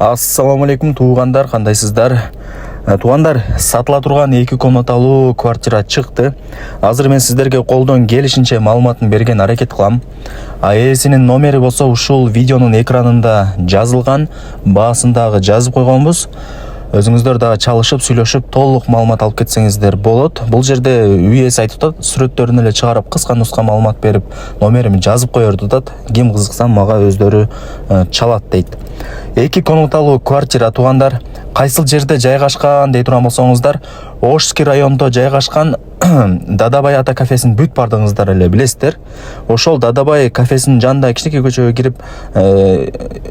Ассаламу алейкум туугандар, кандайсыздар? Туугандар, сатыла турган 2 комнаталуу квартира чыкты. Азыр мен сиздерге колдон келишинче маалыматын берген аракет кылам. Ээсинин номери болсо ушул видеонун экранында жазылган, баасын дагы жазып койгонбуз. Өзүңүздөр дагы чалышып, сүйлөшүп, толук маалымат алып кетсеңиздер болот. Бул жерде үй ээси айтып атат, сүрөттөрүн эле чыгарып, кыска-нуска маалымат берип, номерimi жазып коёрду атат. Ким кызыкса мага өздөрү чалат дейт. 2 комнаталуу квартира туугандар, кайсыл жерде жайгашкан дей турган болсоңуздар, Ошский райондо жайгашкан Дадабай ата кафесин бүт бардыгыңыздар эле билесиздер. Ошол Дадабай кафесинин жанында кичинекей көчөгө кирип,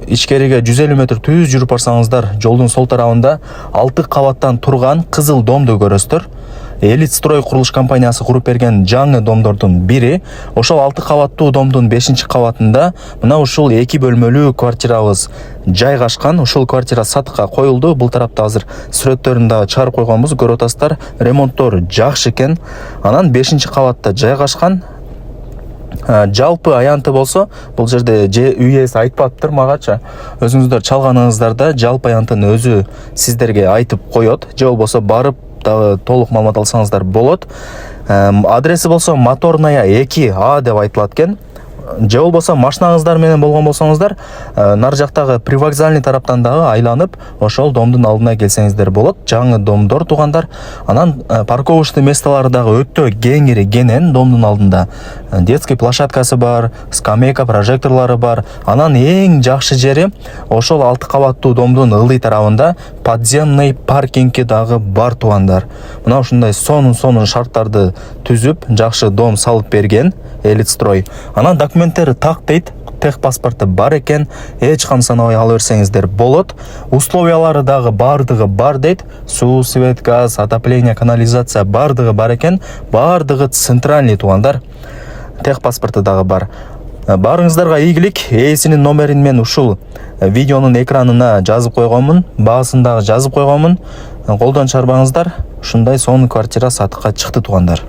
ичкериге 150 метр түз жүрүп барсаңыздар, жолдун сол тарабында 6 кабаттан турган кызыл домду көрөсүздөр. Элитстрой курулуш компаниясы куруп берген жаңы домдордун бири. Ошол 6 кабаттуу домдун 5 кабатында мына ушул 2 бөлмөлүү квартирабыз жайгашкан. Ушул квартира сатыкка коюлду. Бул тарапта азыр сүрөттөрүн дагы чыгарып койгонбуз. Көрүп атасыздар, ремонттор жакшы экен. Анан 5 кабатта жайгашкан. Жалпы аянты болсо, бул жерде үй ээси айтпаптыр магача. Өзүңүздөр чалганыңыздарда жалпы аянтын өзү сиздерге айтып коёт. Же болбосо барып дагы толук маалымат алсаңыздар болот. Адреси болсо Моторная 2А деп айтылат экен. Же болбосо машинаңыздар менен болгон болсоңуздар, нар жактагы привокзальный тараптан дагы айланып, ошол домдун алдына келсеңиздер болот. Жаңы домдор туугандар. Анан парковочный местолары дагы өтө кеңири кенен домдун алдында. Детский площадкасы бар, скамейка, прожекторлары бар. Анан эң жакшы жери ошол 6 кабаттуу домдун ылдый тарабында подземный паркинги дагы бар туугандар. Мына ушундай сонун шарттарды түзүп, жакшы дом салып берген Элитстрой. Анан документтери так дейт, техпаспорты бар экен, эч кам санабай ала берсеңиздер болот. Условиялары дагы бардыгы бар дейт. Суу, свет, газ, отопление, канализация бардыгы бар экен. Бардыгы центральный туугандар. Техпаспорты дагы бар. Барыңыздарга ийгилик. Ээсинин номерин мен ушул видеонун экранына жазып койгонмун, баасын дагы жазып койгонмун. Колдон чарбаңыздар. Ушундай сонун квартира сатыкка чыкты туугандар.